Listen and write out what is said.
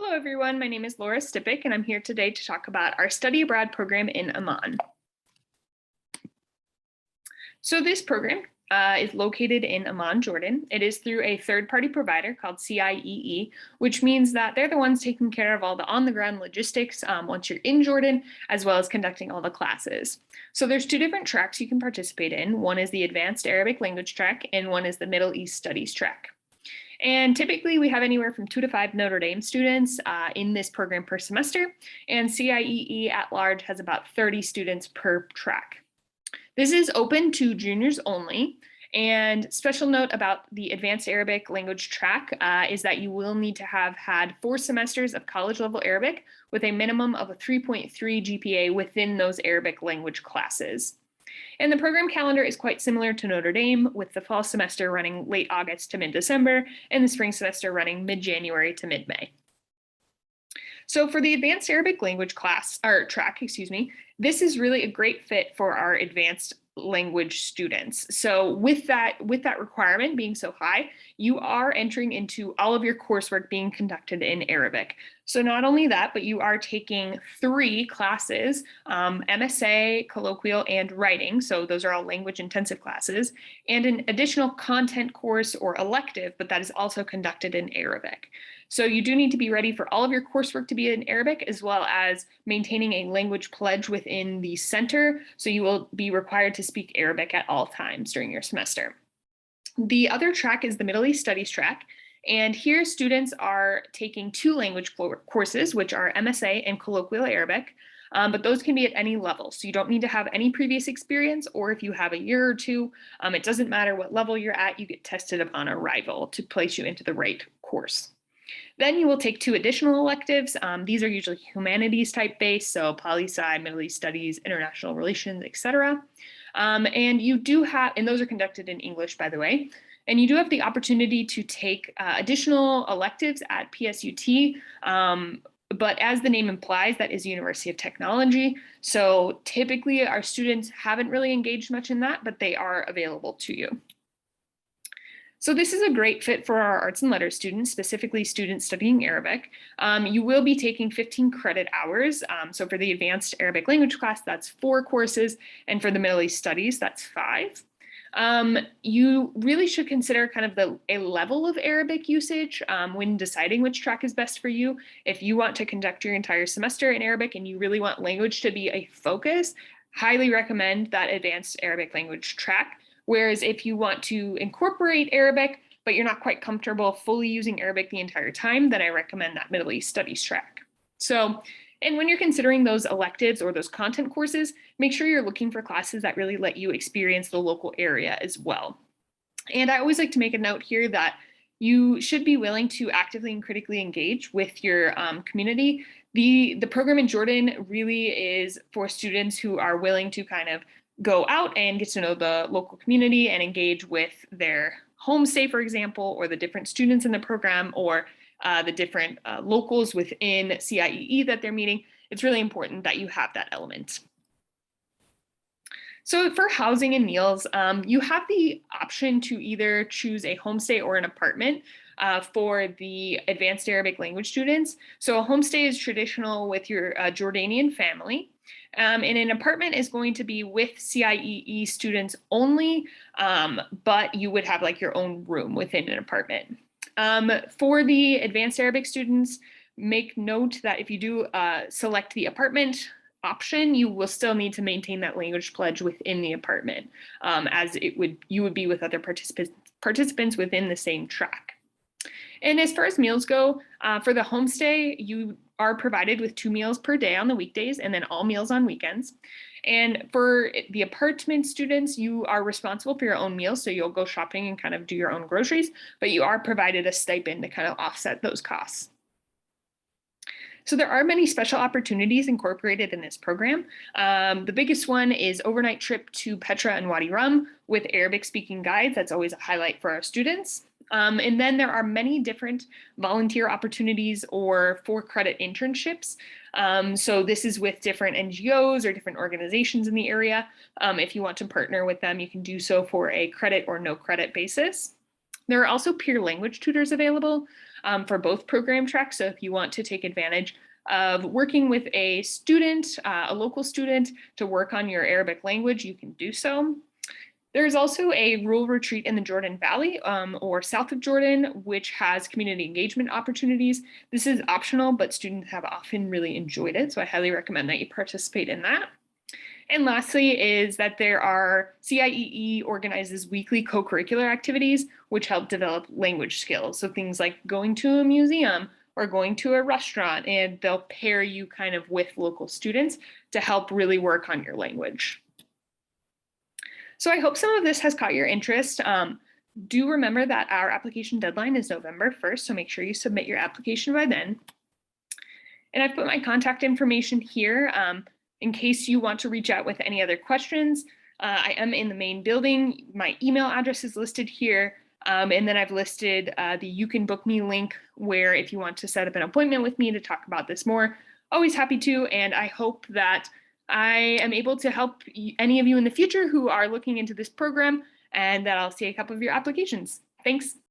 Hello, everyone. My name is Laura Stipik, and I'm here today to talk about our study abroad program in Amman. So this program is located in Amman, Jordan. It is through a third-party provider called CIEE, which means that they're the ones taking care of all the on-the-ground logistics once you're in Jordan, as well as conducting all the classes. So there's two different tracks you can participate in. One is the Advanced Arabic Language track, and one is the Middle East Studies track. And typically we have anywhere from 2 to 5 Notre Dame students in this program per semester, and CIEE at large has about 30 students per track. This is open to juniors only, and special note about the Advanced Arabic Language track is that you will need to have had 4 semesters of college level Arabic with a minimum of a 3.3 GPA within those Arabic language classes. And the program calendar is quite similar to Notre Dame, with the fall semester running late August to mid-December and the spring semester running mid-January to mid-May. So for the Advanced Arabic Language track, this is really a great fit for our advanced language students. So with that requirement being so high, you are entering into all of your coursework being conducted in Arabic. So not only that, but you are taking 3 classes, MSA, colloquial, and writing. So those are all language intensive classes, and an additional content course or elective, but that is also conducted in Arabic. So you do need to be ready for all of your coursework to be in Arabic, as well as maintaining a language pledge within the center. So you will be required to speak Arabic at all times during your semester. The other track is the Middle East Studies track. And here students are taking 2 language courses, which are MSA and colloquial Arabic. But those can be at any level. So you don't need to have any previous experience, or if you have a year or two, it doesn't matter what level you're at, you get tested upon arrival to place you into the right course. Then you will take 2 additional electives. These are usually humanities type based, so poli-sci, Middle East Studies, International Relations, etc. And you do have, and those are conducted in English, by the way. And you do have the opportunity to take additional electives at PSUT, but as the name implies, that is University of Technology. So typically our students haven't really engaged much in that, but they are available to you. So this is a great fit for our arts and letters students, specifically students studying Arabic. You will be taking 15 credit hours. So for the Advanced Arabic Language class, that's 4 courses, and for the Middle East Studies, that's 5. You really should consider kind of a level of Arabic usage when deciding which track is best for you. If you want to conduct your entire semester in Arabic and you really want language to be a focus, highly recommend that Advanced Arabic Language track. Whereas if you want to incorporate Arabic, but you're not quite comfortable fully using Arabic the entire time, then I recommend that Middle East Studies track. So, and when you're considering those electives or those content courses, make sure you're looking for classes that really let you experience the local area as well. And I always like to make a note here that you should be willing to actively and critically engage with your community. The program in Jordan really is for students who are willing to kind of go out and get to know the local community and engage with their homestay, for example, or the different students in the program, or the different locals within CIEE that they're meeting. It's really important that you have that element. So for housing and meals, you have the option to either choose a homestay or an apartment for the Advanced Arabic Language students. So a homestay is traditional with your Jordanian family. And an apartment is going to be with CIEE students only, but you would have like your own room within an apartment. For the Advanced Arabic students, make note that if you do select the apartment option, you will still need to maintain that language pledge within the apartment, as you would be with other participants within the same track. And as far as meals go, for the homestay, you are provided with 2 meals per day on the weekdays and then all meals on weekends. And for the apartment students, you are responsible for your own meals. So you'll go shopping and kind of do your own groceries, but you are provided a stipend to kind of offset those costs. So there are many special opportunities incorporated in this program. The biggest one is overnight trip to Petra and Wadi Rum with Arabic speaking guides. That's always a highlight for our students. And then there are many different volunteer opportunities or for-credit internships. So this is with different NGOs or different organizations in the area. If you want to partner with them, you can do so for a credit or no credit basis. There are also peer language tutors available for both program tracks. So if you want to take advantage of working with a student, a local student, to work on your Arabic language, you can do so. There's also a rural retreat in the Jordan Valley or south of Jordan, which has community engagement opportunities. This is optional, but students have often really enjoyed it. So I highly recommend that you participate in that. And lastly is that there are CIEE organizes weekly co-curricular activities, which help develop language skills. So things like going to a museum or going to a restaurant, and they'll pair you kind of with local students to help really work on your language. So I hope some of this has caught your interest. Do remember that our application deadline is November 1st, so make sure you submit your application by then. And I've put my contact information here in case you want to reach out with any other questions. I am in the main building. My email address is listed here. And then I've listed the You Can Book Me link, where if you want to set up an appointment with me to talk about this more, always happy to. And I hope that I am able to help any of you in the future who are looking into this program, and that I'll see a couple of your applications. Thanks.